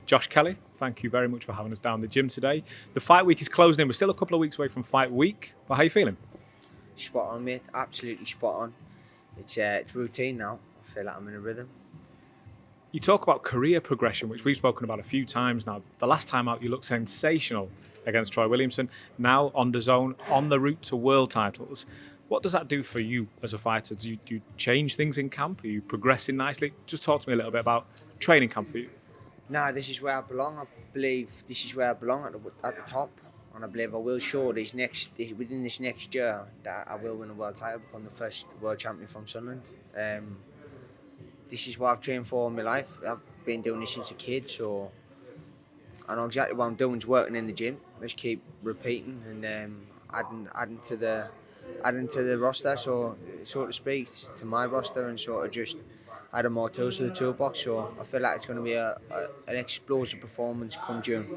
Josh Kelly, thank you very much for having us down the gym today. The fight week is closing in. We're still a couple of weeks away from fight week, but how are you feeling? Spot on, mate. Absolutely spot on. It's routine now. I feel like I'm in a rhythm. You talk about career progression, which we've spoken about a few times now. The last time out, you looked sensational against Troy Williamson. Now on the zone, on the route to world titles. What does that do for you as a fighter? Do you change things in camp? Are you progressing nicely? Just talk to me a little bit about training camp for you. Nah, this is where I belong. I believe this is where I belong at the top. And I believe I will show within this next year that I will win a world title, become the first world champion from Sunderland. This is what I've trained for all my life. I've been doing this since a kid, so I know exactly what I'm doing is working in the gym. Just keep repeating and adding to the roster, so to speak, to my roster, and sort of just adding more tools to the toolbox. So I feel like it's going to be an explosive performance come June.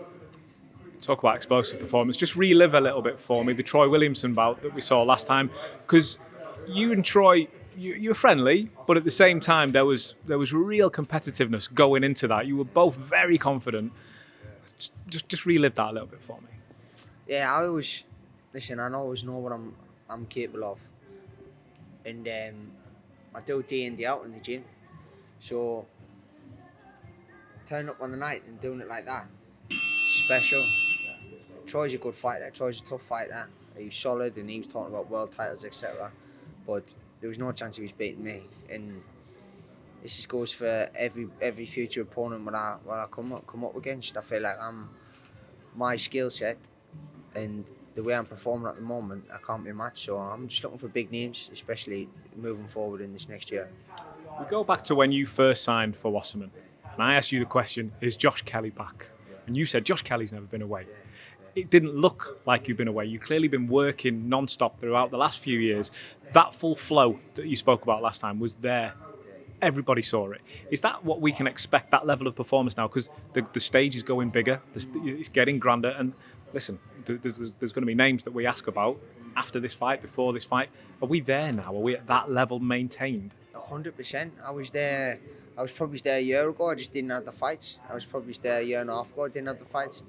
Talk about explosive performance. Just relive a little bit for me the Troy Williamson bout that we saw last time, because you and Troy, you were friendly, but at the same time there was real competitiveness going into that. You were both very confident. Just relive that a little bit for me. Yeah, I always know what I'm capable of, and I do day in day out in the gym. So turning up on the night and doing it like that, special. Troy's a good fighter. Troy's a tough fighter. He was solid, and he was talking about world titles, etc. But there was no chance he was beating me. And this just goes for every future opponent when I come up against. I feel like my skill set and the way I'm performing at the moment, I can't be matched. So I'm just looking for big names, especially moving forward in this next year. We go back to when you first signed for Wasserman, and I asked you the question: is Josh Kelly back? And you said Josh Kelly's never been away. It didn't look like you've been away. You've clearly been working non-stop throughout the last few years. That full flow that you spoke about last time was there. Everybody saw it. Is that what we can expect, that level of performance now? Because the stage is going bigger, it's getting grander. And listen, there's going to be names that we ask about after this fight, before this fight. Are we there now? Are we at that level maintained? 100%. I was there. I was probably there a year ago. I just didn't have the fights. I was probably there a year and a half ago. I didn't have the fights.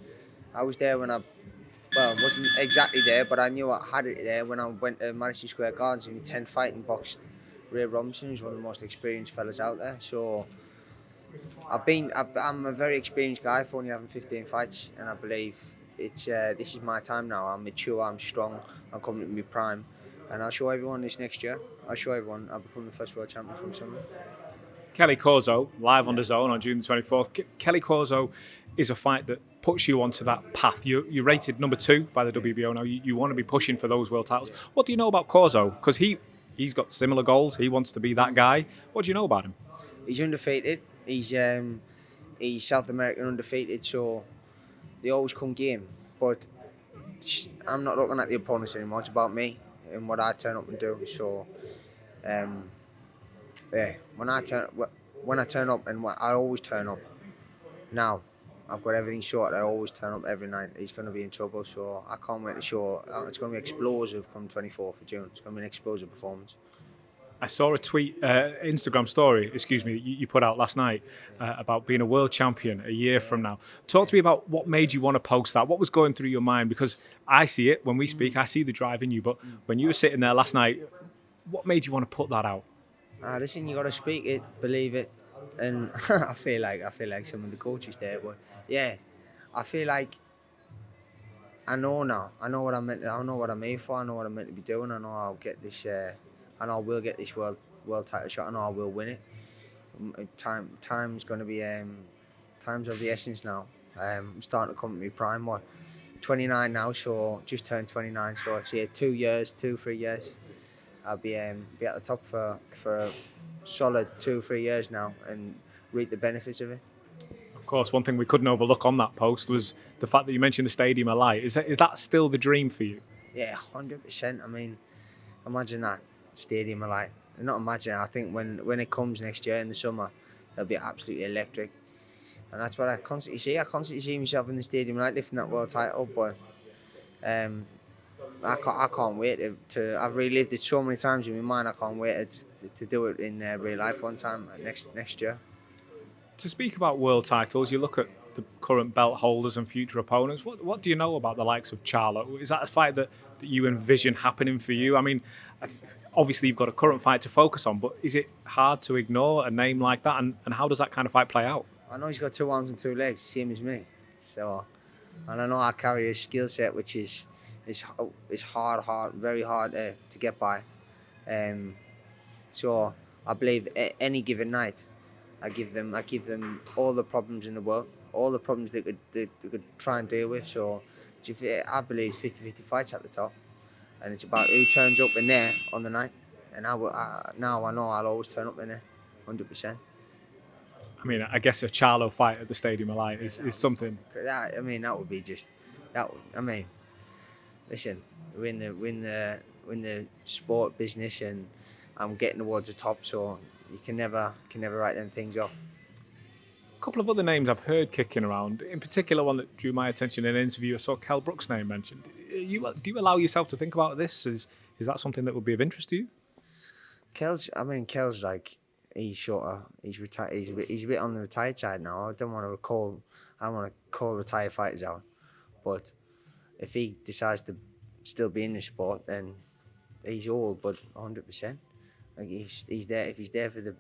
I was there when wasn't exactly there, but I knew I had it there when I went to Madison Square Gardens in 10 fight and boxed Ray Robinson, who's one of the most experienced fellas out there. So I'm a very experienced guy for only having 15 fights, and I believe this is my time now. I'm mature, I'm strong, I'm coming to my prime, and I'll show everyone this next year. I'll show everyone I'll become the first world champion from Sunderland. Kelly Corzo, live on the zone on June the 24th. Kelly Corzo is a fight that puts you onto that path. You're rated number 2 by the WBO now. You want to be pushing for those world titles. What do you know about Corzo? Because he's got similar goals. He wants to be that guy. What do you know about him? He's undefeated. He's South American undefeated, so they always come game. But I'm not looking at the opponents anymore. It's about me and what I turn up and do. So, when I turn up, and I always turn up. Now, I've got everything sorted. I always turn up every night. He's going to be in trouble, so I can't wait to show. It's going to be explosive come 24th of June. It's going to be an explosive performance. I saw a tweet, Instagram story, you put out last night about being a world champion a year from now. Talk to me about what made you want to post that. What was going through your mind? Because I see it when we speak. I see the drive in you. But when you were sitting there last night, what made you want to put that out? Listen, you got to speak it, believe it, and I feel like some of the coaches there, but yeah, I feel like I know now. I know what I'm here for. I know what I'm meant to be doing. I know I'll get this. I know I will get this world title shot. I know I will win it. Time's going to be time's of the essence now. I'm starting to come to my prime. 29 now, so just turned 29. So I'd say 3 years. I'll be at the top for a solid 2-3 years now and reap the benefits of it. Of course, one thing we couldn't overlook on that post was the fact that you mentioned the Stadium of Light. Is that still the dream for you? Yeah, 100%. I mean, imagine that, Stadium of Light. Not imagine, I think when it comes next year in the summer, it'll be absolutely electric. And that's what I constantly see. I constantly see myself in the Stadium of Light lifting that world title, but I can't wait to. I've relived it so many times in my mind. I can't wait to do it in real life one time next year. To speak about world titles, you look at the current belt holders and future opponents. What do you know about the likes of Charlo? Is that a fight that you envision happening for you? I mean, obviously you've got a current fight to focus on, but is it hard to ignore a name like that? And how does that kind of fight play out? I know he's got 2 arms and 2 legs, same as me. So, and I know I carry a skill set which is hard, very hard to get by. So I believe any given night, I give them all the problems in the world, all the problems they could try and deal with. So I believe it's 50-50 fights at the top, and it's about who turns up in there on the night. And now I know I'll always turn up in there, 100%. I mean, I guess a Charlo fight at the Stadium of Light is something. That would be just that. I mean, listen, we're in the sport business, and I'm getting towards the top, so you can never write them things off. A couple of other names I've heard kicking around. In particular, one that drew my attention in an interview, I saw Kell Brook's name mentioned. Do you allow yourself to think about this? Is that something that would be of interest to you? Kell's like, he's retired. He's a bit on the retired side now. I don't want to call retired fighters out, but if he decides to still be in the sport, then he's old, but 100%. Like he's there. If he's there for the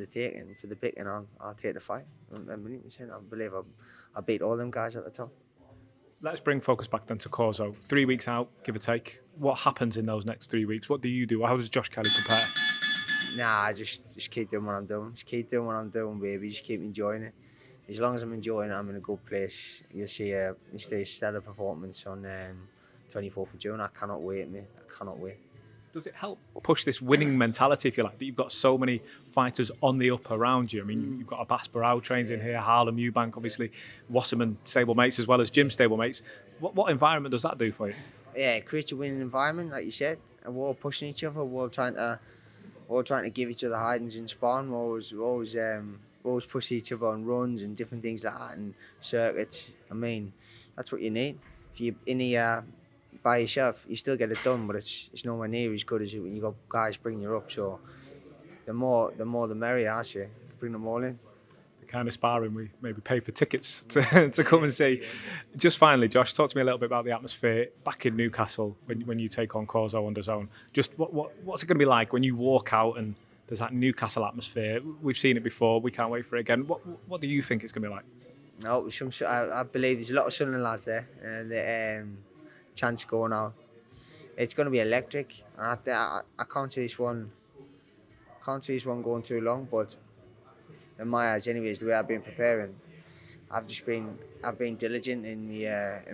taking, for the picking, I'll take the fight. 100%. I believe I beat all them guys at the top. Let's bring focus back then to Corzo. 3 weeks out, give or take. What happens in those next 3 weeks? What do you do? How does Josh Kelly prepare? Nah, I just keep doing what I'm doing. Just keep doing what I'm doing, baby. Just keep enjoying it. As long as I'm enjoying it, I'm in a good place. You'll see a stellar performance on 24th of June. I cannot wait, mate. I cannot wait. Does it help push this winning mentality, if you like, that you've got so many fighters on the up around you? I mean, you've got Abbas Barrow trains in here, Harlem Eubank, obviously, Wasserman stablemates as well as Jim stablemates. What environment does that do for you? Yeah, it creates a winning environment, like you said. And we're all pushing each other. We're all trying to give each other hidings in spawn. We're always push each other on runs and different things like that and circuits. I mean, that's what you need. If you're in here by yourself, you still get it done, but it's nowhere near as good as when you got guys bringing you up. So the more the merrier, I say. Bring them all in. The kind of sparring we maybe pay for tickets to come and see. Just finally, Josh, talk to me a little bit about the atmosphere back in Newcastle when you take on Corzo on DAZN. Just what's it going to be like when you walk out and there's that Newcastle atmosphere? We've seen it before. We can't wait for it again. What do you think it's going to be like? No, I believe there's a lot of Sunderland lads there, and the chance going out. It's going to be electric, and I can't see this one. Going too long, but in my eyes, anyways, the way I've been preparing, I've been diligent in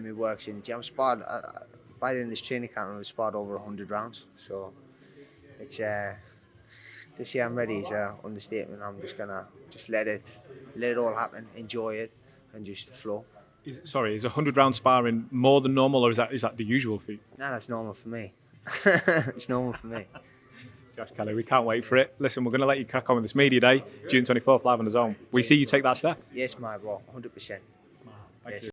my works in the gym. I've sparred by the end of this training camp. I've sparred over 100 rounds, so it's. To say I'm ready is an understatement. I'm just gonna let it all happen, enjoy it, and just flow. Is 100 round sparring more than normal, or is that the usual feat? No, that's normal for me. It's normal for me. Josh Kelly, we can't wait for it. Listen, we're going to let you crack on with this media day, June 24th, live on DAZN. We see you take that step. Yes, my bro, 100%. Thank you.